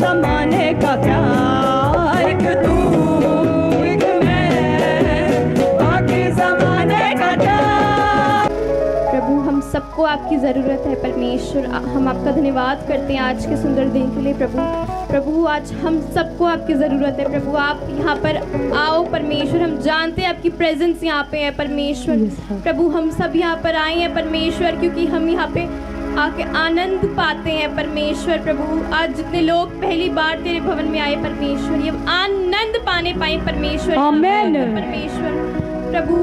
जमाने का क्या, एक तू एक मैं, बाकी जमाने का क्या। प्रभु हम सबको आपकी ज़रूरत है परमेश्वर, हम आपका धन्यवाद करते हैं आज के सुंदर दिन के लिए प्रभु आज हम सबको आपकी ज़रूरत है प्रभु। आप यहाँ पर आओ परमेश्वर, हम जानते हैं आपकी प्रेजेंस यहाँ पे है परमेश्वर। प्रभु हम सब यहाँ पर आए हैं परमेश्वर, क्योंकि हम यहाँ पे आके आनंद पाते हैं परमेश्वर। प्रभु आज जितने लोग पहली बार तेरे भवन में आए परमेश्वर, ये आनंद पाने पाए परमेश्वर। आमीन परमेश्वर प्रभु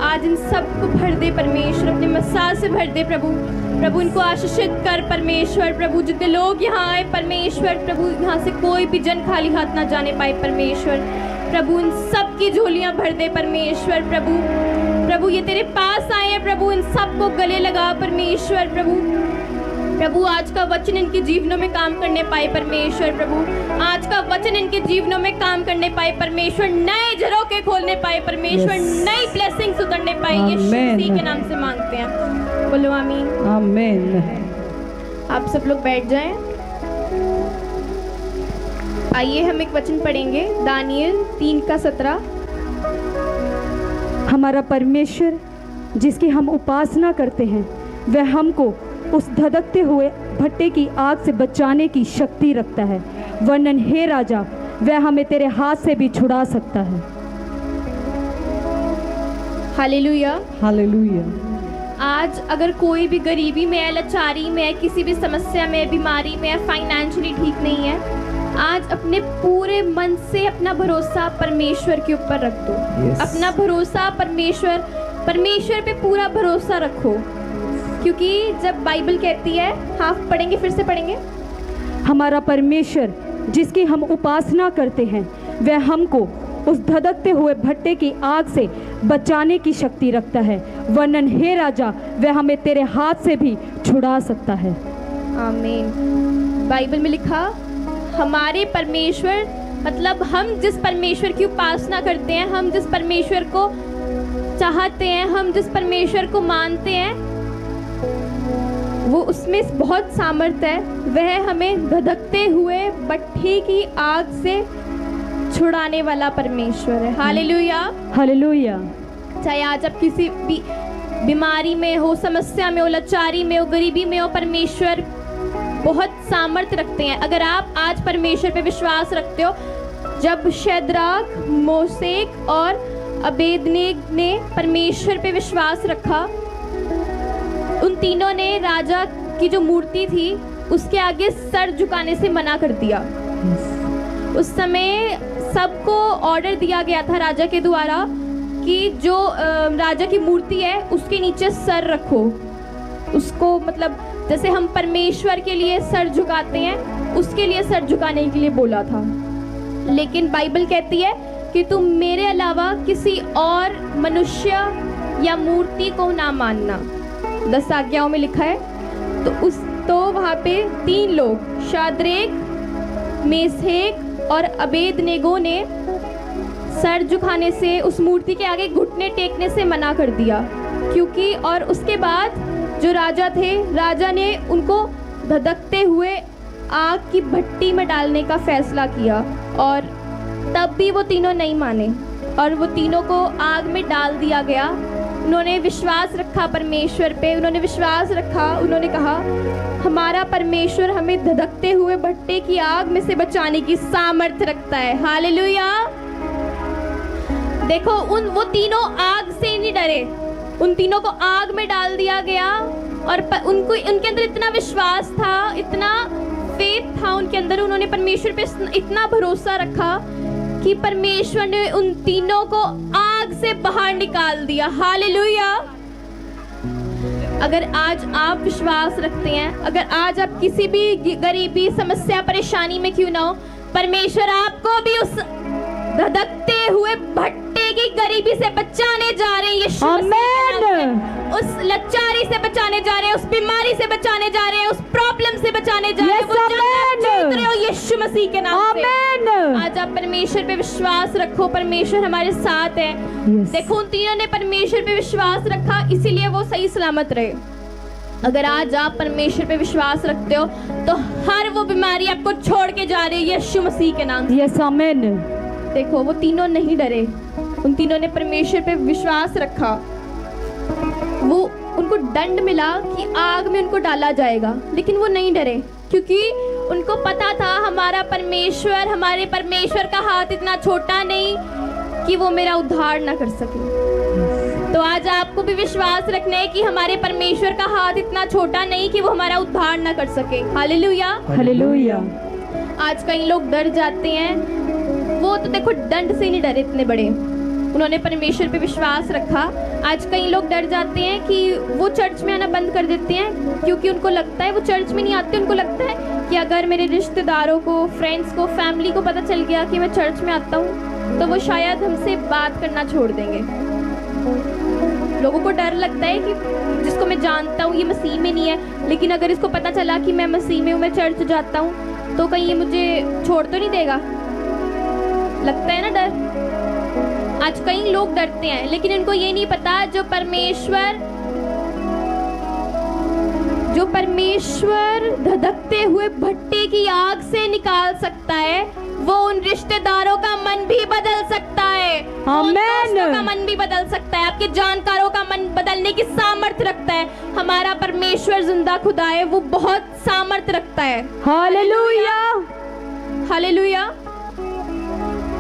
आज इन सबको भर दे परमेश्वर, अपने मसाल से भर दे प्रभु इनको आशीषित कर परमेश्वर। प्रभु जितने लोग यहाँ आए परमेश्वर, प्रभु यहाँ से कोई भी जन खाली हाथ ना जाने पाए परमेश्वर। प्रभु इन सब की झोलियाँ भर दे परमेश्वर। प्रभु ये तेरे पास आए हैं प्रभु, इन सबको गले लगा परमेश्वर। प्रभु आज का वचन इनके जीवनों में काम करने पाए परमेश्वर। प्रभु आज का वचन इनके जीवनों में काम करने पाए परमेश्वर, नए झरोखे खोलने पाए परमेश्वर, नई ब्लेसिंग्स उतरने पाए। यीशु मसीह के नाम से मांगते हैं, बोलो आमीन। आमीन। आप सब लोग बैठ जाएं। आइए हम एक वचन पढ़ेंगे, दानियल 3:17। हमारा परमेश्वर जिसकी हम उपासना करते हैं, वह हमको उस धधकते हुए भट्टे की आग से बचाने की शक्ति रखता है, वरन हे राजा वह हमें तेरे हाथ से भी छुड़ा सकता है। Hallelujah hallelujah. आज अगर कोई भी गरीबी में है, लाचारी में है, किसी भी समस्या में, बीमारी में है, फाइनेंशियली ठीक नहीं है, आज अपने पूरे मन से अपना भरोसा परमेश्वर के ऊपर रख दो। अपना भरोसा परमेश्वर पे पूरा भरोसा रखो, क्योंकि जब बाइबल कहती है, हाफ पढ़ेंगे, फिर से पढ़ेंगे। हमारा परमेश्वर जिसकी हम उपासना करते हैं, वह हमको उस धधकते हुए भट्टे की आग से बचाने की शक्ति रखता है, वरन हे राजा वह हमें तेरे हाथ से भी छुड़ा सकता है। आमीन। बाइबल में लिखा हमारे परमेश्वर, मतलब हम जिस परमेश्वर की उपासना करते हैं, हम जिस परमेश्वर को चाहते हैं, हम जिस परमेश्वर को मानते हैं, वो उसमें बहुत सामर्थ्य है। वह हमें धधकते हुए भट्टी की आग से छुड़ाने वाला परमेश्वर है। Hallelujah hallelujah. चाहे आज आप किसी भी बीमारी में हो, समस्या में हो, लाचारी में हो, गरीबी में हो, परमेश्वर बहुत सामर्थ्य रखते हैं। अगर आप आज परमेश्वर पे विश्वास रखते हो, जब शद्रक, मोशेक और अबेदनेगो ने परमेश्वर पे विश्वास रखा, उन तीनों ने राजा की जो मूर्ति थी उसके आगे सर झुकाने से मना कर दिया। उस समय सबको ऑर्डर दिया गया था राजा के द्वारा कि जो राजा की मूर्ति है उसके नीचे सर रखो। उसको मतलब जैसे हम परमेश्वर के लिए सर झुकाते हैं, उसके लिए सर झुकाने के लिए बोला था। लेकिन बाइबल कहती है कि तुम मेरे अलावा किसी और मनुष्य या मूर्ति को ना मानना। 10 आज्ञाओं में लिखा है। तो वहाँ पे 3 लोग, शाद्रेक, मेशक और अबेदनेगो ने सर झुकाने से, उस मूर्ति के आगे घुटने टेकने से मना कर दिया, क्योंकि और उसके बाद जो राजा थे, राजा ने उनको धधकते हुए आग की भट्टी में डालने का फैसला किया, और तब भी वो तीनों नहीं माने और वो तीनों को आग में डाल दिया गया। उन्होंने विश्वास रखा परमेश्वर पे, उन्होंने विश्वास रखा, उन्होंने कहा हमारा परमेश्वर हमें धधकते हुए भट्टे की आग में से बचाने की सामर्थ्य रखता है। हालेलुया। देखो वो तीनों आग से नहीं डरे, उन तीनों को आग में डाल दिया गया, और उनके अंदर इतना विश्वास था, इतना फेथ था उनके अंदर, उन्होंने परमेश्वर पे इतना भरोसा रखा कि परमेश्वर ने उन तीनों को आग से बाहर निकाल दिया। हालेलुया। अगर आज आप विश्वास रखते हैं, अगर आज आप किसी भी गरीबी, समस्या, परेशानी में क्यों ना हो, परमेश्वर आपको भी उस धधकते हुए भट्टे की गरीबी से बचाने जा रहे हैं। यीशु आमीन। उस लाचारी से बचाने जा रहे हैं, उस बीमारी से बचाने जा रहे हैं, उस प्रॉब्लम से बचाने जा रहे हैं। वो जीत रहे हो यीशु मसीह के नाम से। आज आप परमेश्वर पे विश्वास रखो, परमेश्वर हमारे साथ है। देखो उन तीनों ने परमेश्वर पे विश्वास रखा, इसीलिए वो सही सलामत रहे। अगर आज आप परमेश्वर पे विश्वास रखते हो तो हर वो बीमारी आपको छोड़ के जा रही है यीशु मसीह के नाम से। Yes amen. देखो वो तीनों नहीं डरे, उन तीनों ने परमेश्वर पे विश्वास रखा। वो उनको दंड मिला कि आग में उनको डाला जाएगा, लेकिन वो नहीं डरे क्योंकि उनको पता था हमारे परमेश्वर का हाथ इतना छोटा नहीं कि वो मेरा उद्धार ना कर सके। तो आज आपको भी विश्वास रखना है कि हमारे परमेश्वर का हाथ इतना छोटा नहीं कि वो हमारा उद्धार ना कर सके। Hallelujah hallelujah. आज कई लोग डर जाते हैं, वो तो देखो दंड से नहीं डरे, इतने बड़े उन्होंने परमेश्वर पे विश्वास रखा। आज कई लोग डर जाते हैं कि वो चर्च में आना बंद कर देते हैं क्योंकि उनको लगता है, वो चर्च में नहीं आते, उनको लगता है कि अगर मेरे रिश्तेदारों को, फ्रेंड्स को, फैमिली को पता चल गया कि मैं चर्च में आता हूँ तो वो शायद हमसे बात करना छोड़ देंगे। लोगों को डर लगता है कि जिसको मैं जानता हूँ ये मसीह में नहीं है, लेकिन अगर इसको पता चला कि मैं मसीह में हूँ, मैं चर्च जाता हूँ, तो कहीं ये मुझे छोड़ तो नहीं देगा। लगता है ना डर। आज कई लोग डरते हैं, लेकिन इनको ये नहीं पता जो परमेश्वर धधकते हुए भट्टे की आग से निकाल सकता है, वो उन रिश्तेदारों का मन भी बदल सकता है, उन दोस्तों का मन भी बदल सकता है, आपके जानकारों का मन बदलने की सामर्थ्य रखता है। हमारा परमेश्वर जिंदा खुदा है, वो बहुत सामर्थ्य रखता है। Hallelujah hallelujah.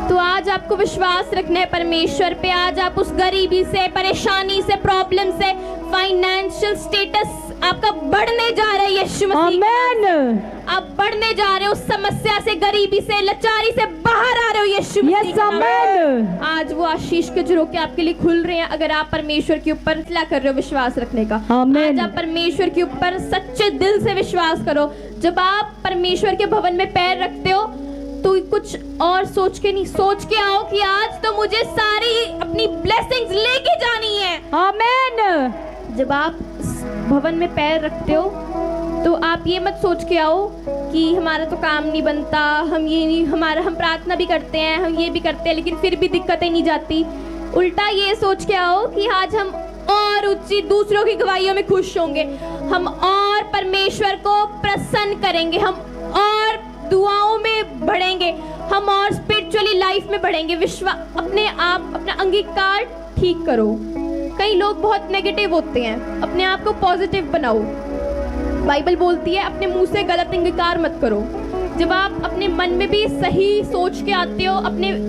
तो आज आपको विश्वास रखना है परमेश्वर पे। आज आप उस गरीबी से, परेशानी से, प्रॉब्लम से, फाइनेंशियल स्टेटस आपका बढ़ने जा रहा है यीशु मसीह। आमेन। आप बढ़ने जा रहे हो उस समस्या से, गरीबी से, लाचारी से बाहर आ रहे हो यीशु मसीह। Yes amen. आज वो आशीष के झरोखे आपके लिए खुल रहे हैं अगर आप परमेश्वर के ऊपर फैसला कर रहे हो विश्वास रखने का। आमेन। आज आप परमेश्वर के ऊपर सच्चे दिल से विश्वास करो। जब आप परमेश्वर के भवन में पैर रखते हो तो कुछ और सोच के नहीं, सोच के आओ कि आज तो मुझे सारी अपनी ब्लेसिंग्स लेके जानी है। आमेन। जब आप भवन में पैर रखते हो तो आप ये मत सोच के आओ कि हमारा तो काम नहीं बनता, हम ये नहीं, हम प्रार्थना भी करते हैं, हम ये भी करते हैं, लेकिन फिर भी दिक्कतें नहीं जाती। उल्टा ये सोच के आओ कि आज हम और ऊंची दूसरों की गवाहियों में खुश होंगे, हम और परमेश्वर को प्रसन्न करेंगे, हम और दुआओं में बढ़ेंगे, हम और स्पिरिचुअली लाइफ में बढ़ेंगे। अपने आप अपना अंगीकार ठीक करो। कई लोग बहुत नेगेटिव होते हैं, अपने आप को पॉजिटिव बनाओ। बाइबल बोलती है अपने मुंह से गलत अंगीकार मत करो। जब आप अपने मन में भी सही सोच के आते हो,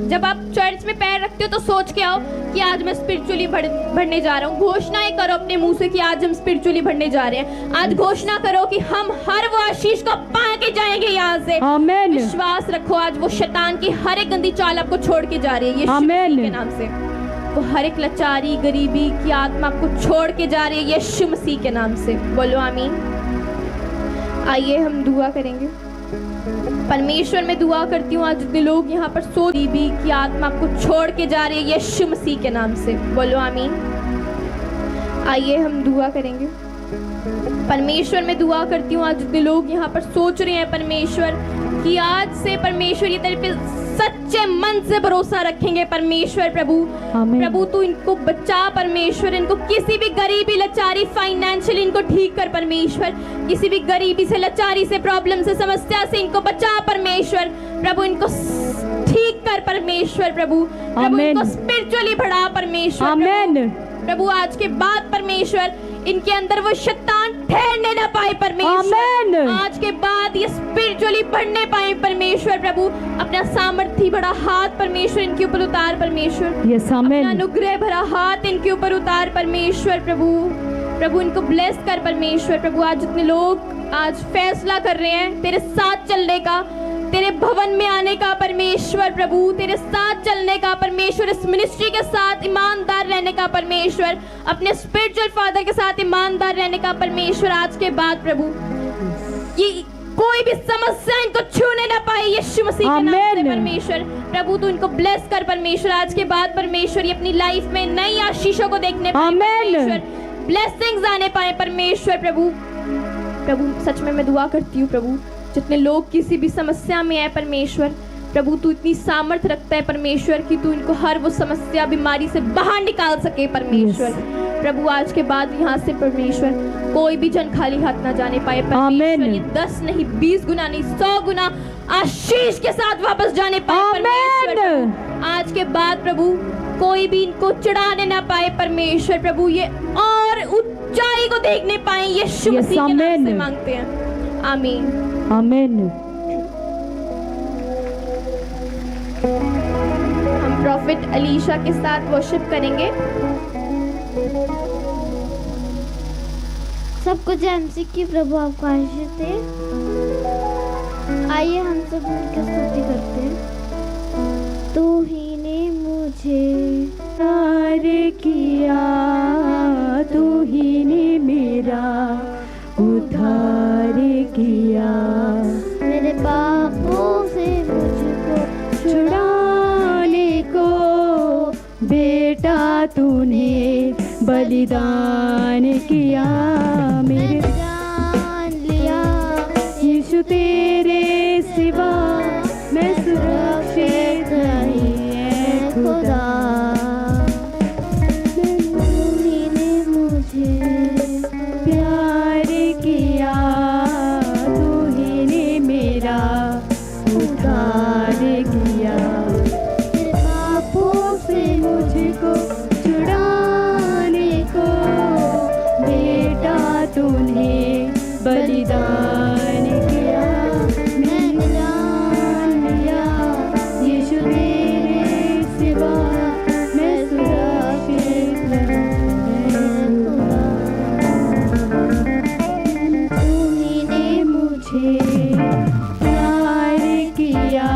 जब आप चर्च में पैर रखते हो तो सोच के आओ कि आज मैं स्पिरिचुअली बढ़ने जा रहा हूँ। घोषणाएं करो अपने मुंह से कि आज हम स्पिरिचुअली बढ़ने जा रहे हैं। आज घोषणा करो कि हम हर वो आशीष को पा के जाएंगे यहाँ से। आमेन। विश्वास रखो, आज वो शैतान की हर एक गंदी चाल आपको छोड़ के जा रही है यीशु मसीह के नाम से। वो हर एक लाचारी, गरीबी की आत्मा आपको छोड़ के जा रही है यीशु मसीह के नाम से। बोलो आमीन। आइए हम दुआ करेंगे। परमेश्वर में दुआ करती हूँ आज जितने लोग यहाँ पर गरीबी की आत्मा आपको छोड़ के जा रही है यीशु मसीह के नाम से। बोलो आमीन। आइए हम दुआ करेंगे। परमेश्वर में दुआ करती हूँ आज जितने लोग यहाँ पर सोच रहे हैं परमेश्वर कि आज से परमेश्वर ये तेरे पे सच्चे मन से भरोसा रखेंगे। परमेश्वर प्रभु तू इनको बचा परमेश्वर, इनको किसी भी गरीबी, लाचारी, फाइनेंशियल इनको ठीक कर परमेश्वर, किसी भी गरीबी से, लाचारी से, प्रॉब्लम से, समस्या से इनको बचा परमेश्वर। प्रभु इनको ठीक कर परमेश्वर। प्रभु इनको स्पिरिचुअली बढ़ा परमेश्वर। आमेन। प्रभु आज के बाद परमेश्वर इनके अंदर वो शैतान ठहरने ना पाए परमेश्वर। आज के बाद ये स्पिरिचुअली बढ़ने पाए परमेश्वर। प्रभु अपना सामर्थ्य भरा हाथ परमेश्वर इनके ऊपर उतार परमेश्वर। Yes amen. अपना अनुग्रह भरा हाथ इनके ऊपर उतार परमेश्वर। प्रभु इनको ब्लेस कर परमेश्वर। प्रभु आज जितने लोग आज फैसला कर रहे हैं तेरे साथ चलने का, तेरे भवन में आने का परमेश्वर, प्रभु तेरे साथ चलने का परमेश्वर, इस मिनिस्ट्री के साथ ईमानदार रहने का परमेश्वर, अपने स्पिरिचुअल फादर के साथ ईमानदार रहने का परमेश्वर। आज के बाद प्रभु ये कोई भी समस्या इनको छूने ना पाए यीशु मसीह के नाम से परमेश्वर। प्रभु तू इनको ब्लेस कर परमेश्वर। आज के बाद परमेश्वर ये अपनी लाइफ में नई आशीषों को देखने पाए परमेश्वर, ब्लेसिंग्स आने पाए परमेश्वर। प्रभु सच में मैं दुआ करती हूँ प्रभु जितने लोग किसी भी समस्या में है परमेश्वर, प्रभु तू इतनी सामर्थ्य रखता है परमेश्वर कि तू इनको हर वो समस्या बीमारी से बाहर निकाल सके परमेश्वर। प्रभु आज के बाद यहाँ से परमेश्वर कोई भी जन खाली हाथ ना जाने पाए परमेश्वर। ये 10 नहीं 20 गुना नहीं 100 गुना आशीष के साथ वापस जाने पाए परमेश्वर। आज के बाद प्रभु कोई भी इनको चढ़ाने ना पाए परमेश्वर। प्रभु ये और ऊंचाई को देखने पाए। ये शुभ मसीह के नाम से मांगते हैं, आमीन आमीन। हम प्रॉफिट अलीशा के साथ वर्शिप करेंगे। सबको जय मसीह की। प्रभु आपको आशीष दे। आइए हम सब मिलकर स्तुति करते हैं। तू ही ने मुझे प्यार किया, तू ही ने मेरा उद्धार किया, मेरे पापों से मुझको छुड़ाने को बेटा तूने बलिदान किया। मेरे जान लिया यीशु तेरे सिवा मैं सुरक्षित नहीं है खुदा। तू ही ने मुझे प्यार किया, तू ही ने मेरा उद्धार किया, मेरे पापों से मुझको छुड़ाने को बेटा तूने बलिदान किया। मैंने जान लिया यीशु तेरे सिवा मैं सुरक्षित नहीं खुदा। तू ही ने मुझे प्यार किया,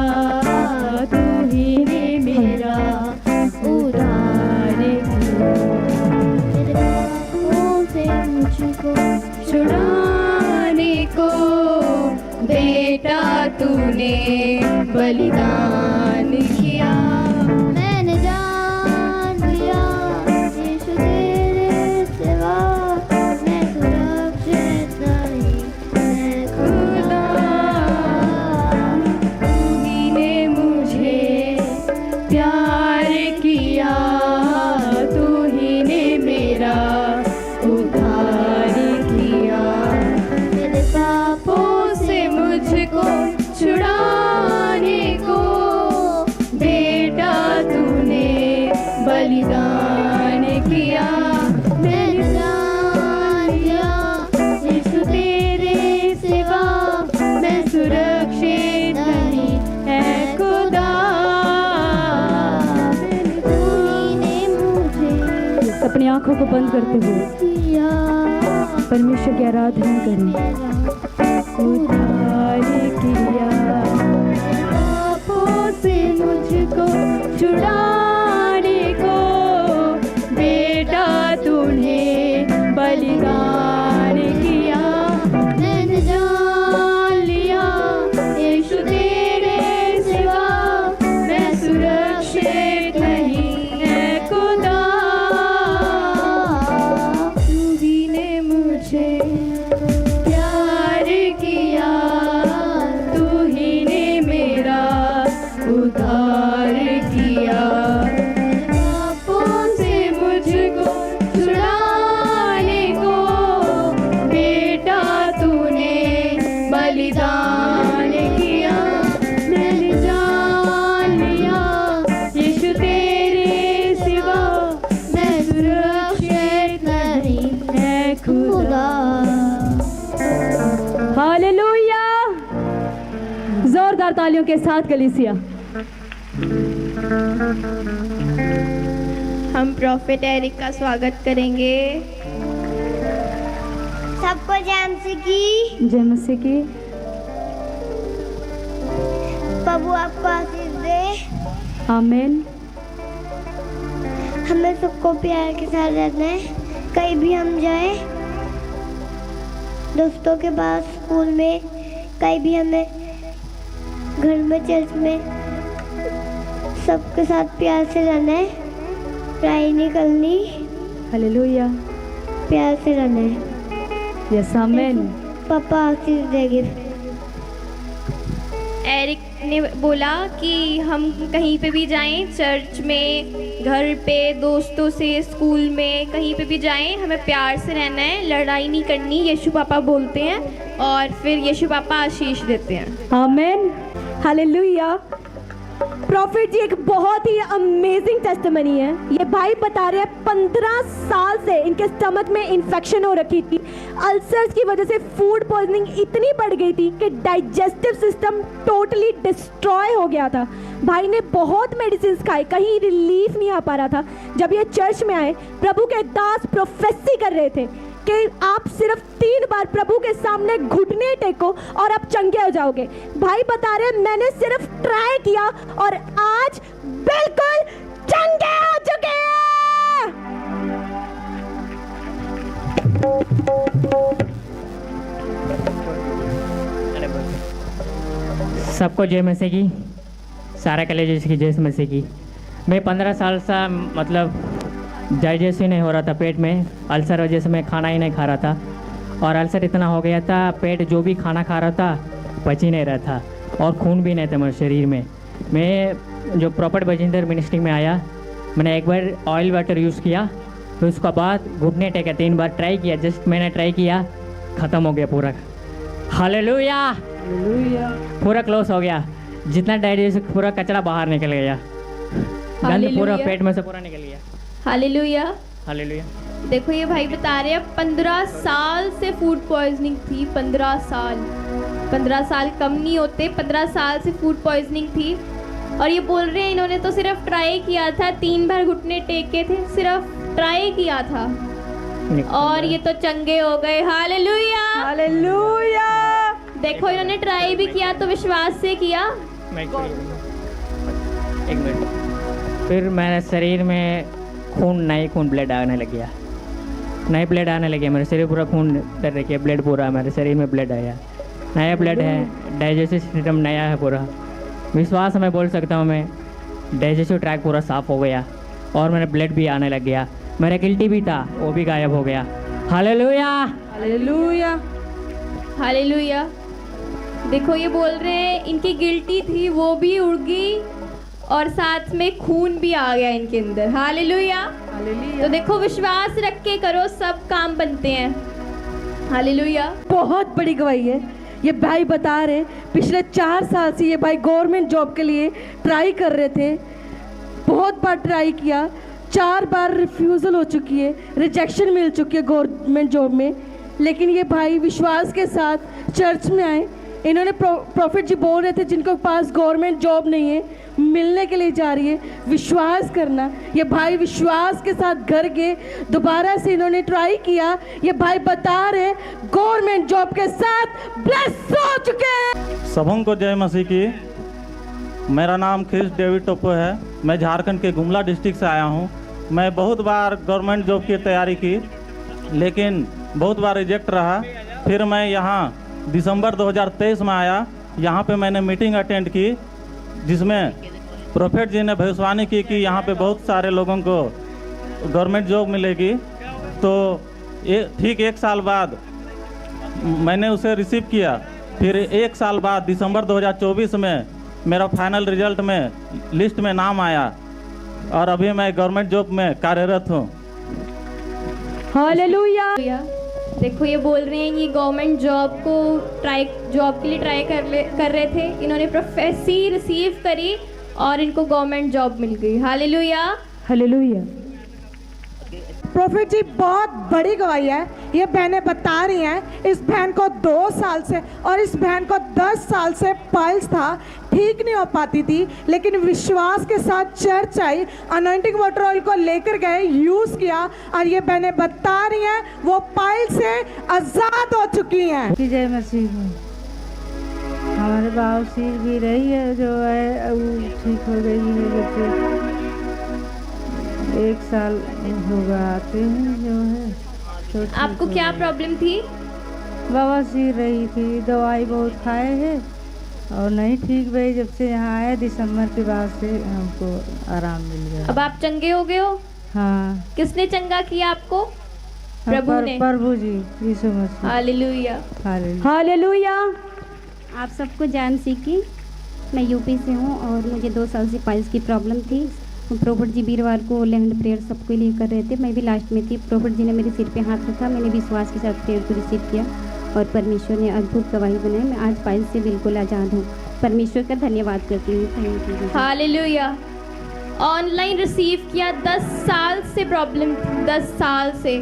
तू ही ने मेरा उद्धार किया, मेरे पापों से मुझको छुड़ाने को बेटा तूने बलिदान किया। मैंने जान लिया यीशु तेरे सिवा मैं सुरक्षित नहीं है खुदा। तू ही ने मुझे प्यार किया, तू ही ने मेरा उद्धार किया, मेरे पापों से मुझको छुड़ाने को बेटा तूने बलिदान किया। मैंने जान लिया यीशु तेरे सिवा मैं सुरक्षित नहीं है खुदा। तू ही ने मुझे अपनी आंखों को बंद करते हुए किया, परमेश्वर की आराधना करें। उद्धार किया, पापों से मुझको छुड़ाने को बेटा तूने बलिदान किया। मैंने जान लिया यीशु तेरे सिवा मैं सुरक्षित नहीं है खुदा। तू ही ने मुझे प्यार किया, तू ही ने मेरा उद्धार किया, पापों से मुझको छुड़ाने को बेटा तूने बलिदान किया। मैंने जान लिया यीशु तेरे सिवा मैं सुरक्षित नहीं है खुदा। हालेलुया। जोरदार तालियों के साथ कलीसिया। हम प्रॉफिट एरिक का स्वागत करेंगे। सबको जय मसीह की। जय मसीह की। प्रभु आपको आशीष दे। आमीन। हमें सबको प्यार के साथ रहना है। कहीं भी हम जाए, दोस्तों के पास, स्कूल में, कहीं भी हमें, घर में, चर्च में, सबके साथ प्यार से रहना है। पढ़ाई नहीं करनी, हालेलुया। प्यार से रहना है। यस आमीन। पापा आशीष देंगे। एरिक ने बोला कि हम कहीं पे भी जाएं, चर्च में, घर पे, दोस्तों से, स्कूल में, कहीं पे भी जाएं, हमें प्यार से रहना है, लड़ाई नहीं करनी, यीशु पापा बोलते हैं और फिर यीशु पापा आशीष देते हैं। आमेन, हालेलुया। प्रॉफिट जी एक बहुत ही अमेजिंग टेस्टिमनी है। ये भाई बता रहे हैं 15 साल से इनके स्टमक में इन्फेक्शन हो रखी थी। अल्सर्स की वजह से फूड पॉइजनिंग इतनी बढ़ गई थी कि डाइजेस्टिव सिस्टम टोटली डिस्ट्रॉय हो गया था। भाई ने बहुत मेडिसिन खाए, कहीं रिलीफ नहीं आ पा रहा था। जब ये चर्च में आए, प्रभु के दास प्रोफेसी कर रहे थे कि आप सिर्फ 3 बार प्रभु के सामने घुटने टेको और आप चंगे हो जाओगे। भाई बता रहे मैंने सिर्फ ट्राई किया और आज बिल्कुल चंगे हो चुके हैं। सबको जय मसीह की, सारा कलेज की जय मसीह की। मैं 15 साल से मतलब डाइजेस्ट ही नहीं हो रहा था पेट में, अल्सर वजह से मैं खाना ही नहीं खा रहा था और अल्सर इतना हो गया था, पेट जो भी खाना खा रहा था पच ही नहीं रहा था और खून भी नहीं था मेरे शरीर में। मैं जो प्रॉपर बजिंदर मिनिस्ट्री में आया, मैंने एक बार ऑयल वाटर यूज़ किया, फिर उसके बाद घुटने टेके 3 बार ट्राई किया। जस्ट मैंने ट्राई किया, ख़त्म हो गया पूरा। हालेलुया, पूरा क्लोज हो गया। जितना डाइजेस्ट पूरा कचरा बाहर निकल गया, गंद पूरा पेट में से पूरा निकल गया। Hallelujah, hallelujah. देखो ये भाई बता रहे हैं 15 साल से फूड पॉइजनिंग थी। 15 साल कम नहीं होते, 15 साल से फूड पॉइजनिंग थी। और ये बोल रहे हैं इन्होंने तो सिर्फ ट्राई किया था, 3 बार घुटने टेके थे, सिर्फ ट्राई किया था और ये तो चंगे हो गए। Hallelujah, hallelujah. देखो इन्होंने ट्राई भी किया तो विश्वास से किया। एक मिनट। फिर मेरे शरीर में खून ब्लड आने लग गया, नए ब्लड आने लगे। मेरे शरीर पूरा खून डर रखिए, ब्लड पूरा मेरे शरीर में ब्लड आया, नया ब्लड है, डाइजेस्टिव सिस्टम नया है पूरा। विश्वास मैं बोल सकता हूँ, मैं डाइजेस्टिव ट्रैक पूरा साफ हो गया और मेरा ब्लड भी आने लग गया। मेरा गिल्टी भी था, वो भी गायब हो गया। Hallelujah, hallelujah, hallelujah. देखो ये बोल रहे हैं इनकी गिल्टी थी वो भी उड़ गई और साथ में खून भी आ गया इनके अंदर। Hallelujah, hallelujah. तो देखो विश्वास रख के करो, सब काम बनते हैं। हालेलुया। बहुत बड़ी गवाही है। ये भाई बता रहे पिछले 4 साल से ये भाई गवर्नमेंट जॉब के लिए ट्राई कर रहे थे, बहुत बार ट्राई किया, 4 बार रिफ्यूज़ल हो चुकी है, रिजेक्शन मिल चुकी है गवर्नमेंट जॉब में। लेकिन ये भाई विश्वास के साथ चर्च में आए। इन्होंने प्रॉफिट जी बोल रहे थे जिनको पास गवर्नमेंट जॉब नहीं है, मिलने के लिए जा रही है, विश्वास करना। ये भाई विश्वास के साथ घर गए, दोबारा से इन्होंने ट्राई किया। ये भाई बता रहे गवर्नमेंट जॉब के साथ ब्लेस हो चुके हैं। सबों को जय मसीह की। मेरा नाम क्रिस डेविड टोपो है। मैं झारखंड के गुमला डिस्ट्रिक्ट से आया हूँ। मैं बहुत बार गवर्नमेंट जॉब की तैयारी की, लेकिन बहुत बार रिजेक्ट रहा। फिर मैं यहाँ दिसंबर 2023 में आया। यहाँ पे मैंने मीटिंग अटेंड की, जिसमें प्रोफेट जी ने भविष्यवाणी की कि यहाँ पे बहुत सारे लोगों को गवर्नमेंट जॉब मिलेगी। तो ठीक 1 साल बाद मैंने उसे रिसीव किया। फिर 1 साल बाद दिसंबर 2024 में मेरा फाइनल रिजल्ट में लिस्ट में नाम आया और अभी मैं गवर्नमेंट जॉब में कार्यरत हूँ। हालेलुया। देखो ये बोल रहे हैं ये गवर्नमेंट जॉब के लिए ट्राई कर रहे थे। इन्होंने प्रोफेसी रिसीव करी और इनको गवर्नमेंट जॉब मिल गई। Hallelujah, hallelujah. प्रॉफिट जी बहुत बड़ी गवाही है। ये बहनें बता रही हैं इस बहन को 2 साल से और इस बहन को 10 साल से पाइल्स था, ठीक नहीं हो पाती थी, लेकिन विश्वास के साथ चर्च आई, अनॉइंटिंग वाटर ऑयल को लेकर गए, यूज़ किया और ये बहनें बता रही हैं वो पाइल्स से आज़ाद हो चुकी हैं। जय मसीह। हमारे बाबू सिर भी रही है जो है वो ठीक हो गई है। जैसे 1 साल होगा आते हैं जो है तो आपको क्या प्रॉब्लम थी? बवासीर रही थी, दवाई बहुत खाए हैं और नहीं ठीक भाई। जब से यहाँ आए दिसंबर के बाद से हमको आराम मिल गया। अब आप चंगे हो गए हो? हाँ। किसने चंगा किया आपको? प्रभु ने। प्रभु जी यीशु मसीह। Hallelujah, hallelujah. आप सबको जय मसीह की। मैं यूपी से हूँ और मुझे 2 साल से पाइल्स की प्रॉब्लम थी। प्रॉफिट जी वीरवार को लैंड प्रेयर सबके लिए कर रहे थे, मैं भी लास्ट में थी। प्रॉफिट जी ने मेरे सिर पे हाथ रखा, मैंने विश्वास के साथ प्रेयर को रिसीव किया और परमेश्वर ने अद्भुत गवाही बनाई। मैं आज पाइल्स से बिल्कुल आज़ाद हूँ। परमेश्वर का धन्यवाद करती हूँ। Thank you. Hallelujah. Online receive किया, 10 साल से प्रॉब्लम, 10 साल से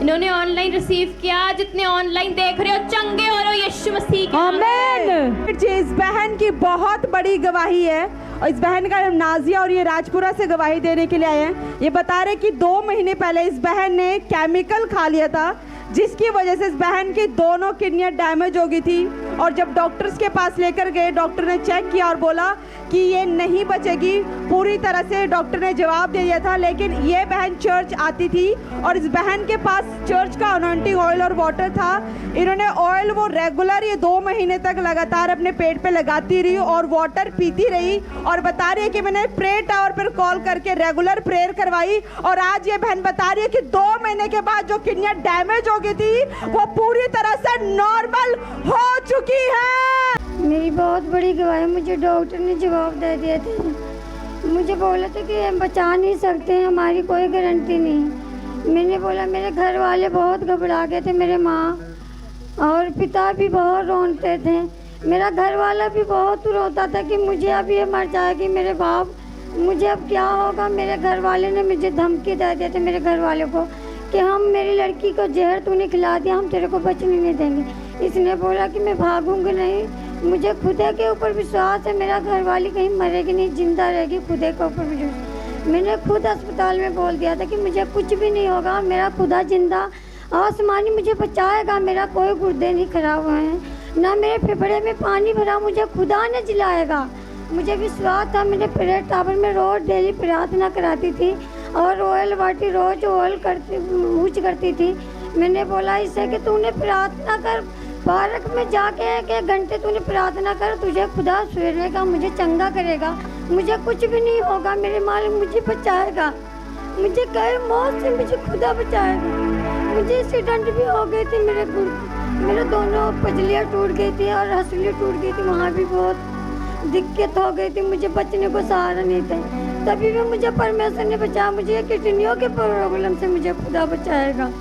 इन्होंने ऑनलाइन रिसीव किया। जितने ऑनलाइन देख रहे हो चंगे हो रहे हो यीशु मसीह के नाम में। आमीन। जी, इस बहन की बहुत बड़ी गवाही है और इस बहन का नाम नाजिया और ये राजपुरा से गवाही देने के लिए आए हैं। ये बता रहे कि 2 महीने पहले इस बहन ने केमिकल खा लिया था, जिसकी वजह से इस बहन की दोनों किडनियां डैमेज हो गई थी और जब डॉक्टर्स के पास लेकर गए, डॉक्टर ने चेक किया और बोला कि ये नहीं बचेगी। पूरी तरह से डॉक्टर ने जवाब दे दिया था, लेकिन ये बहन चर्च आती थी और इस बहन के पास चर्च का अनॉइंटिंग ऑयल और वाटर था। इन्होंने ऑयल वो रेगुलर ये 2 महीने तक लगातार अपने पेट पे लगाती रही और वाटर पीती रही और बता रही है कि मैंने प्रेयर टावर पर कॉल करके रेगुलर प्रेयर करवाई और आज ये बहन बता रही है कि 2 महीने के बाद जो किडनियां डैमेज हो गई थी वो पूरी तरह से नॉर्मल हो चुकी है। मेरी बहुत बड़ी गवाही, मुझे डॉक्टर ने जवाब दे दिया था। मुझे बोला था कि हम बचा नहीं सकते हैं, हमारी कोई गारंटी नहीं। मैंने बोला, मेरे घर वाले बहुत घबरा गए थे, मेरे माँ और पिता भी बहुत रोते थे। मेरा घर वाला भी बहुत रोता था कि मुझे अब ये मर जाएगी मेरे बाप, मुझे अब क्या होगा। मेरे घर वाले ने मुझे धमकी दे दिए थे, मेरे घर वालों को, कि हम मेरी लड़की को जहर तूने खिला दिया, हम तेरे को बचने नहीं देंगे। इसने बोला कि मैं भागूंगी नहीं, मुझे खुदा के ऊपर विश्वास है, मेरा घर वाली कहीं मरेगी नहीं, जिंदा रहेगी, खुदा के ऊपर विश्वास। मैंने खुद अस्पताल में बोल दिया था कि मुझे कुछ भी नहीं होगा, मेरा खुदा जिंदा आसमानी मुझे बचाएगा, मेरा कोई गुर्दे नहीं खराब हुए हैं, ना मेरे फेफड़े में पानी भरा, मुझे खुदा ने जिलाएगा। मुझे विश्वास था। मैंने प्रेयर टावर में रोज़ डेली प्रार्थना कराती थी और ऑयल वाटी रोज़ ऑयल यूज करती थी। मैंने बोला इससे कि तूने प्रार्थना कर, पार्क में जाके 1 घंटे तूने प्रार्थना कर, तुझे खुदा सुनेगा, मुझे चंगा करेगा, मुझे कुछ भी नहीं होगा, मेरे मालिक मुझे बचाएगा, मुझे कहे मौत से मुझे खुदा बचाएगा। मुझे एक्सीडेंट भी हो गई थी, मेरे दोनों पजलियाँ टूट गई थी और हंसली टूट गई थी, वहाँ भी बहुत दिक्कत हो गई थी, मुझे बचने को सहारा नहीं था। तभी भी मुझे परमेश्वर ने बचाया, मुझे किडनियों के प्रॉब्लम से मुझे खुदा बचाएगा।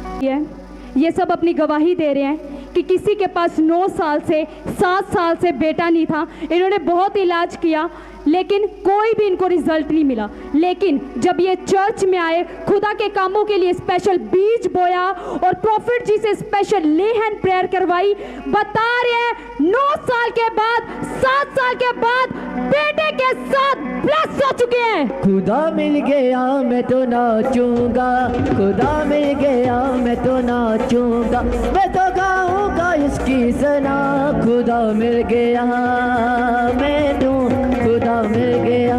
ये सब अपनी गवाही दे रहे हैं कि किसी के पास 9 साल से 7 साल से बेटा नहीं था। इन्होंने बहुत इलाज किया लेकिन कोई भी इनको रिजल्ट नहीं मिला। लेकिन जब ये चर्च में आए, खुदा के कामों के लिए स्पेशल बीज बोया और प्रॉफिट जी से स्पेशल ले हैंड प्रेयर करवाई, बता रहे हैं 9 साल के बाद, 7 साल के बाद बेटे के साथ ब्लेस हो चुके हैं। खुदा मिल गया मैं तो नाचूंगा, खुदा मिल गया मैं तो नाचूंगा, मैं तो गाऊंगा इसकी सना। खुदा मिल गया मैं तो, खुदा मिल गया।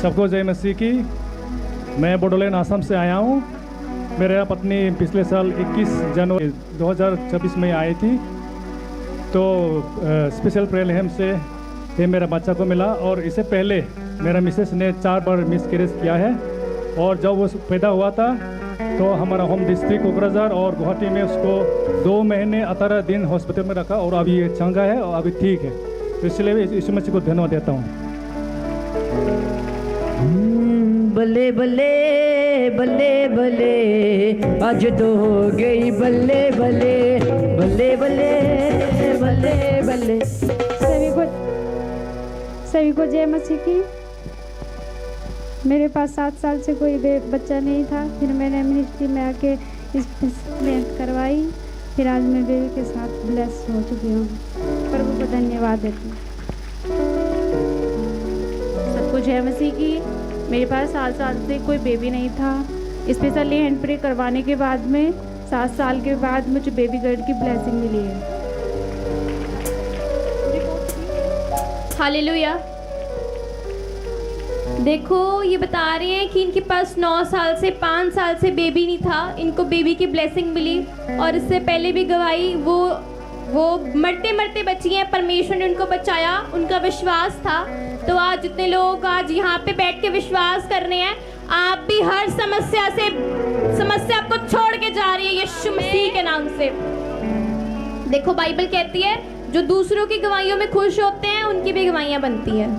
सबको जय मसीह की। मैं बोडोलैंड असम से आया हूँ। मेरा पत्नी पिछले साल 21 जनवरी 2024 में आई थी, तो स्पेशल प्रेयर हेम से ये मेरा बच्चा को मिला और इससे पहले मेरा मिसेस ने 4 बार मिसकैरेज किया है और जब वो पैदा हुआ था तो हमारा होम डिस्ट्रिक्ट कोकराझार और गुवाहाटी में उसको 2 महीने 18 दिन हॉस्पिटल में रखा और अभी ये चंगा है और अभी ठीक है। तो इसलिए यीशु मसीह को धन्यवाद देता हूँ। बल्ले बल्ले बल्ले बल्ले आज तो हो गई बल्ले बल्ले बल्ले बल्ले बल्ले बल्ले। सभी को जय मसीह की। मेरे पास 7 साल से कोई बच्चा नहीं था, फिर मैंने मिनिस्ट्री में आके इस प्लेट करवाई, फिर आज मैं बेबी के साथ ब्लेस हो चुकी हूँ। प्रभु को धन्यवाद देती हूँ। सबको जय मसीह की। मेरे पास 7 साल से कोई बेबी नहीं था। स्पेशल हैंड प्रे करवाने के बाद में 7 साल के बाद मुझे बेबी गर्ल की ब्लेसिंग मिली है। हालेलुया। देखो ये बता रहे हैं कि इनके पास 9 साल से 5 साल से बेबी नहीं था, इनको बेबी की ब्लेसिंग मिली और इससे पहले भी गवाही वो मरते मरते बची हैं, परमेश्वर ने उनको बचाया, उनका विश्वास था। तो आज जितने लोग आज यहाँ पे बैठ के विश्वास कर रहे हैं, आप भी हर समस्या आपको छोड़ के जा रही है यीशु मसीह के नाम से। देखो बाइबल कहती है जो दूसरों की गवाहियों में खुश होते हैं उनकी भी गवाहियां बनती हैं।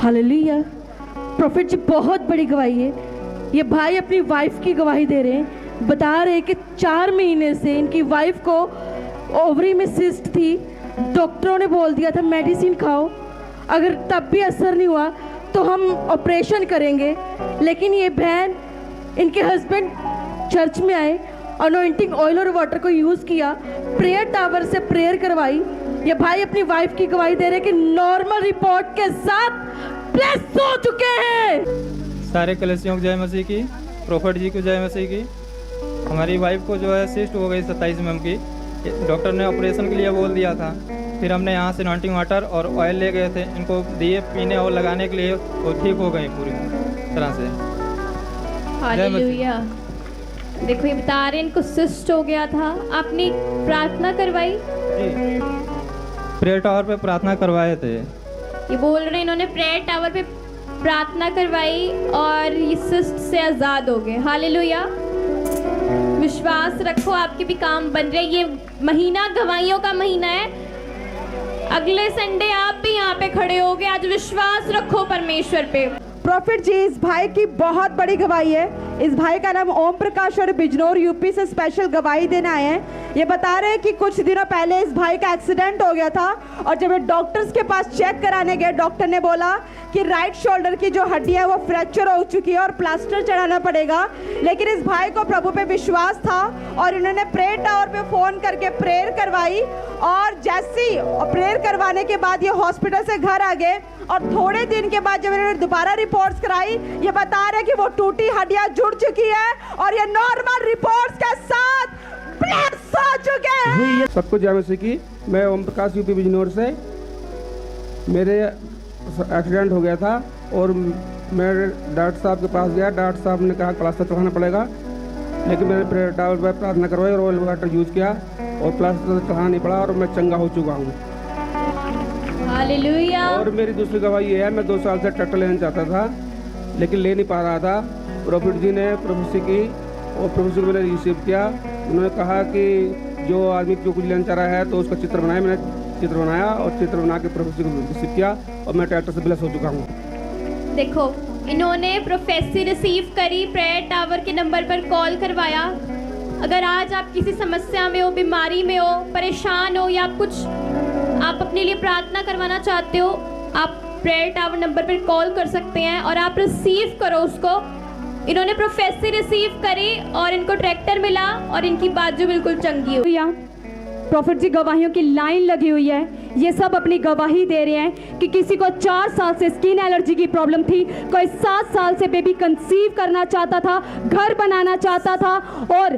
हालेलुया। प्रॉफिट जी बहुत बड़ी गवाही है। ये भाई अपनी वाइफ की गवाही दे रहे हैं, बता रहे हैं कि 4 महीने से इनकी वाइफ को ओवरी में सिस्ट थी। डॉक्टरों ने बोल दिया था मेडिसिन खाओ, अगर तब भी असर नहीं हुआ तो हम ऑपरेशन करेंगे। लेकिन ये बहन, इनके हस्बैंड चर्च में आए, अनॉइंटिंग ऑयल और वाटर को यूज़ किया, प्रेयर टावर से प्रेयर करवाई। ये भाई अपनी वाइफ की गवाही दे रहे हैं कि नॉर्मल रिपोर्ट के साथ ब्लेस हो चुके हैं। सारे कलेसियों को जय मसीह की, प्रॉफिट जी को जय मसीह की। हमारी वाइफ को जो है सिस्ट हो गई 27 mm की, डॉक्टर ने ऑपरेशन के लिए बोल दिया था। फिर हमने यहाँ से अनॉइंटिंग वाटर और ऑयल ले गए थे, इनको दिए पीने और लगाने के लिए, वो ठीक हो गई पूरी तरह से। हालेलुया। देखो ये बता रहे हैं इनको सिस्ट हो गया था, आपने प्रार्थना करवाई? प्रेयर टावर पे प्रार्थना करवाए थे। ये बोल रहे हैं इन्होंने प्रेयर टावर पे प्रार्थना करवाई और ये सिस्ट से आज़ाद हो गए। हालेलुया। विश्वास रखो आपके भी काम बन रहे। ये महीना गवाहियों का महीना है। अगले संडे आप भी यहाँ पे खड़े होगे। आज विश्वास रखो परमेश्वर पे। प्रॉफिट जी, इस भाई की बहुत बड़ी गवाही है। इस भाई का नाम ओम प्रकाश और बिजनौर यूपी से स्पेशल गवाही देने आए हैं। ये बता रहे हैं कि कुछ दिनों पहले इस भाई का एक्सीडेंट हो गया था और जब ये डॉक्टर्स के पास चेक कराने गए, डॉक्टर ने बोला कि राइट शोल्डर की जो हड्डी है वो फ्रैक्चर हो चुकी है और प्लास्टर चढ़ाना पड़ेगा। लेकिन इस भाई को प्रभु पे विश्वास था और इन्होंने प्रेयर टावर पे फ़ोन करके प्रेयर करवाई और जैसे ही प्रेयर करवाने के बाद ये हॉस्पिटल से घर आ गए और थोड़े दिन के बाद जब इन्होंने दोबारा रिपोर्ट्स कराई, ये बता रहे कि वो टूटी हड्डियां जुड़ चुकी है और ये नॉर्मल रिपोर्ट्स के साथ ब्लेस हो चुके हैं। सबको जय मसीह की। मैं ओम प्रकाश यूपी बिजनौर से। मेरे एक्सीडेंट हो गया था और मैं डॉक्टर साहब के पास गया। डॉक्टर साहब ने कहा प्लास्टर चढ़ाना पड़ेगा, लेकिन मैंने प्रेयर टावर पर प्रार्थना करवाई और ऑयल वाटर यूज़ किया और प्लास्टर चढ़ाना नहीं पड़ा और मैं चंगा हो चुका हूँ। हालेलुया। और मेरी दूसरी गवाही ये है, मैं 2 साल से ट्रैक्टर लेना चाहता था लेकिन ले नहीं पा रहा था। प्रॉफिट जी ने प्रोफेसी की और प्रोफेसी को मैंने रिसीव किया। उन्होंने कहा कि जो आदमी जो कुछ लेना चाह रहा है तो उसका चित्र बनाया। मैंने चित्र बनाया और चित्र बना के प्रोफेसी को रिसीव किया और मैं ट्रैक्टर से ब्लेस हो चुका हूँ। देखो इन्होंने प्रोफेसी रिसीव करी, प्रेयर टावर के नंबर पर कॉल करवाया। अगर आज आप किसी समस्या में हो, बीमारी में हो, परेशान हो या कुछ आप अपने लिए प्रार्थना करवाना चाहते हो, आप प्रेयर टावर नंबर पर कॉल कर सकते हैं और आप रिसीव करो उसको। इन्होंने प्रोफेसी रिसीव करी और इनको ट्रैक्टर मिला और इनकी बाजू बिल्कुल चंगी हुई। प्रॉफिट जी गवाहियों की लाइन लगी हुई है। ये सब अपनी गवाही दे रहे हैं कि किसी को 4 साल से स्किन एलर्जी की प्रॉब्लम थी, कोई 7 साल से बेबी कंसीव करना चाहता था, घर बनाना चाहता था और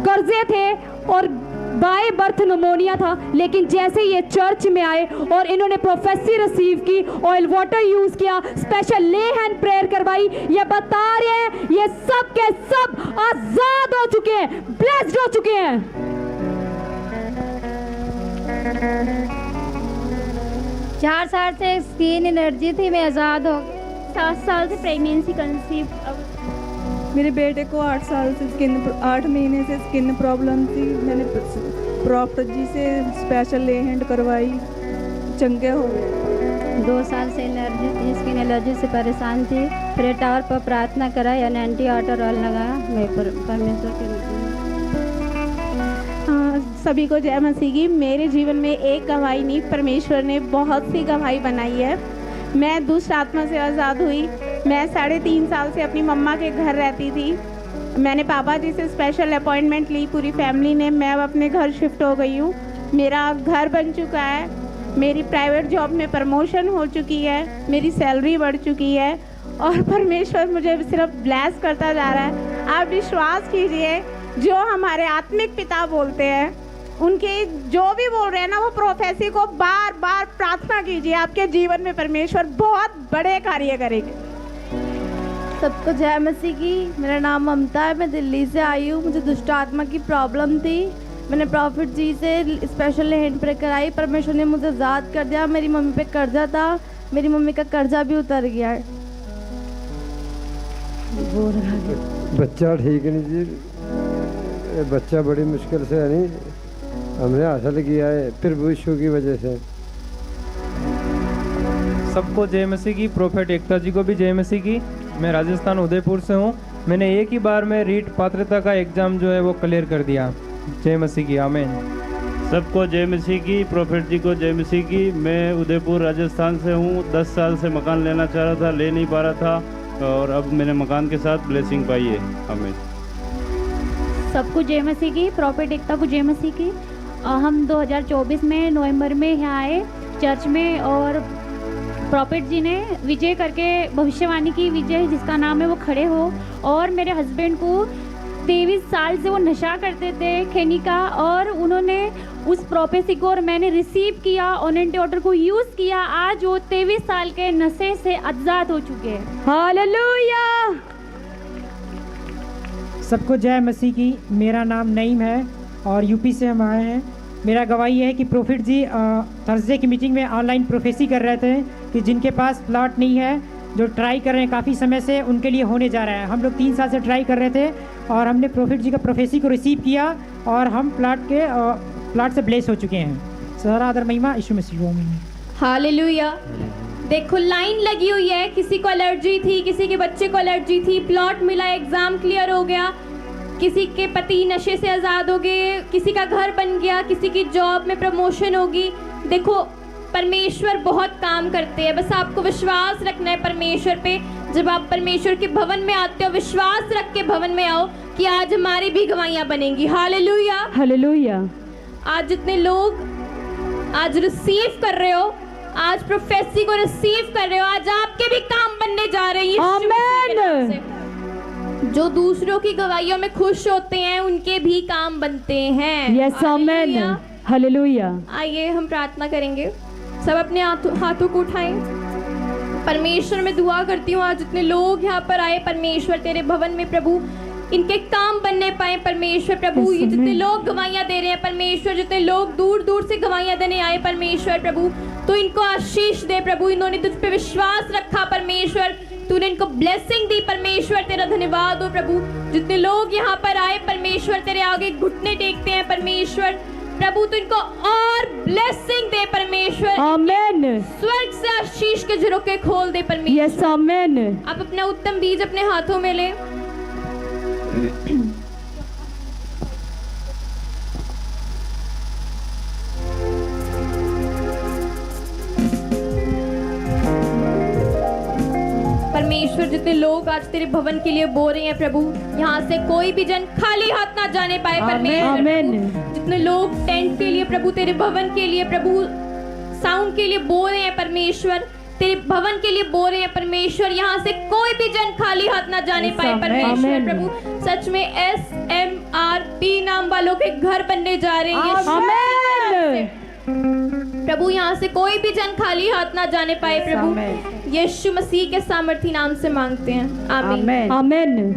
कर्जे थे और बाय बर्थ निमोनिया था। लेकिन जैसे ये चर्च में आए और इन्होंने प्रोफेसी रिसीव की, ऑयल वाटर यूज किया, स्पेशल ले हैंड प्रेयर करवाई, ये बता रहे हैं ये सब के सब आजाद हो चुके हैं, ब्लेस्ड हो चुके हैं। 4 साल से स्किन एलर्जी थी, मैं आज़ाद हो गई। 7 साल से प्रेगनेंसी कंसीव। मेरे बेटे को 8 महीने से स्किन प्रॉब्लम थी। मैंने प्रॉफिट जी से स्पेशल ले हैंड करवाई, चंगे हो गए। 2 साल से एलर्जी थी, स्किन एलर्जी से परेशान थी। प्रेयर टावर पर प्रार्थना करा या एंटी वाटर ऑयल लगाया। मैं परमेश्वर के रूप में सभी को जय मसीह की। मेरे जीवन में एक गवाही नहीं, परमेश्वर ने बहुत सी गवाही बनाई है। मैं दुष्ट आत्मा से आज़ाद हुई। मैं 3.5 साल से अपनी मम्मा के घर रहती थी। मैंने पापा जी से स्पेशल अपॉइंटमेंट ली, पूरी फैमिली ने। मैं अब अपने घर शिफ्ट हो गई हूँ। मेरा घर बन चुका है, मेरी प्राइवेट जॉब में प्रमोशन हो चुकी है, मेरी सैलरी बढ़ चुकी है और परमेश्वर मुझे सिर्फ ब्लेस करता जा रहा है। आप विश्वास कीजिए, जो हमारे आत्मिक पिता बोलते हैं, उनके जो भी बोल रहे हैं ना, वो प्रोफेसी को बार बार प्रार्थना कीजिए, आपके जीवन में परमेश्वर बहुत बड़े कार्य करेंगे। सबको जय मसीह की। मेरा नाम ममता है, मैं दिल्ली से आई हूँ। मुझे दुष्ट आत्मा की प्रॉब्लम थी। मैंने प्रॉफिट जी से स्पेशल हैंड प्रे कराई, परमेश्वर ने मुझे आज़ाद कर दिया। मेरी मम्मी पे कर्जा था, मेरी मम्मी का कर्जा भी उतर गया है। बच्चा ठीक नहीं जी, ये बच्चा बड़ी मुश्किल से नहीं हमने हासिल किया है प्रभु यीशु की वजह से। सबको जय मसीह की, प्रोफेट एकता जी को भी जय मसीह की। मैं राजस्थान उदयपुर से हूँ। मैंने एक ही बार में रीट पात्रता का एग्ज़ाम जो है वो क्लियर कर दिया। जय मसीह की, आमीन। सबको जय मसीह की, प्रोफेट जी को जय मसीह की। मैं उदयपुर राजस्थान से हूँ। 10 साल से मकान लेना चाह रहा था, ले नहीं पा रहा था और अब मैंने मकान के साथ ब्लेसिंग पाई है। आमीन। सबको जय मसीह की, प्रोफेट एकता को जय मसीह की। हम 2024 में नवंबर में यहाँ आए चर्च में और प्रॉफिट जी ने विजय करके भविष्यवाणी की, विजय जिसका नाम है वो खड़े हो। और मेरे हस्बैंड को 23 साल से वो नशा करते थे खैनी का, और उन्होंने उस प्रोफेसी को और मैंने रिसीव किया, ऑनेंटी वाटर को यूज़ किया। आज वो 23 साल के नशे से आज़ाद हो चुके हैं। हालेलुया। सबको जय मसीह की। मेरा नाम नईम है और यूपी से हम आए हैं। मेरा गवाही है कि प्रॉफिट जी थर्सडे की मीटिंग में ऑनलाइन प्रोफेसी कर रहे थे कि जिनके पास प्लॉट नहीं है, जो ट्राई कर रहे हैं काफ़ी समय से, उनके लिए होने जा रहा है। हम लोग 3 साल से ट्राई कर रहे थे और हमने प्रॉफिट जी का प्रोफेसी को रिसीव किया और हम प्लॉट से ब्लेस हो चुके हैं। सारा आदर महिमा यीशु मसीह में। हालेलुया। देखो लाइन लगी हुई है, किसी को एलर्जी थी, किसी के बच्चे को एलर्जी थी, प्लॉट मिला, एग्जाम क्लियर हो गया, किसी के पति नशे से आज़ाद हो गए, किसी का घर बन गया, किसी की जॉब में प्रमोशन होगी। देखो परमेश्वर बहुत काम करते हैं, बस आपको विश्वास रखना है परमेश्वर पे। जब आप परमेश्वर के भवन में आते हो, विश्वास रख के भवन में आओ कि आज हमारी भी गवाहियाँ बनेंगी। Hallelujah, hallelujah. आज जितने लोग आज रिसीव कर रहे हो, आज प्रोफेसी को रिसीव कर रहे हो, आज आपके भी काम बनने जा रही है। आमीन। जो दूसरों की गवाहियों में खुश होते हैं उनके भी काम बनते हैं। यस, आमीन। हालेलुया। आइए हम प्रार्थना करेंगे। सब अपने हाथों को उठाएं। परमेश्वर में दुआ करती हूँ आज जितने लोग यहाँ पर आए, परमेश्वर तेरे भवन में प्रभु इनके काम बनने पाए। परमेश्वर प्रभु ये जितने लोग गवाहियाँ दे रहे हैं, परमेश्वर जितने लोग दूर दूर से गवाहियाँ देने आए, परमेश्वर प्रभु तो इनको आशीष दे प्रभु। इन्होंने तुझ पे विश्वास रखा परमेश्वर, तूने इनको ब्लेसिंग दी परमेश्वर, तेरा धन्यवाद हो प्रभु। जितने लोग यहाँ पर आए परमेश्वर तेरे आगे घुटने टेकते हैं परमेश्वर प्रभु, तो इनको और ब्लेसिंग दे परमेश्वर। आमीन। स्वर्ग से आशीष के झरोखे खोल दे परमेश्वर। यस, आमीन। आप अपना उत्तम बीज अपने हाथों में ले। परमेश्वर जितने लोग आज तेरे भवन के लिए बो रहे हैं प्रभु, यहाँ से कोई भी जन खाली हाथ ना जाने पाए परमेश्वर। जितने लोग टेंट के लिए प्रभु, तेरे भवन के लिए प्रभु, साउंड के लिए बो रहे हैं परमेश्वर, तेरे भवन के लिए बो रहे हैं परमेश्वर, यहाँ से कोई भी जन खाली हाथ ना जाने पाए परमेश्वर प्रभु। सच में SMRP नाम वालों के घर बनने जा रहे हैं प्रभु, यहाँ से कोई भी जन खाली हाथ ना जाने पाए प्रभु। यीशु मसीह के सामर्थी नाम से मांगते हैं, आमीन। आमीन।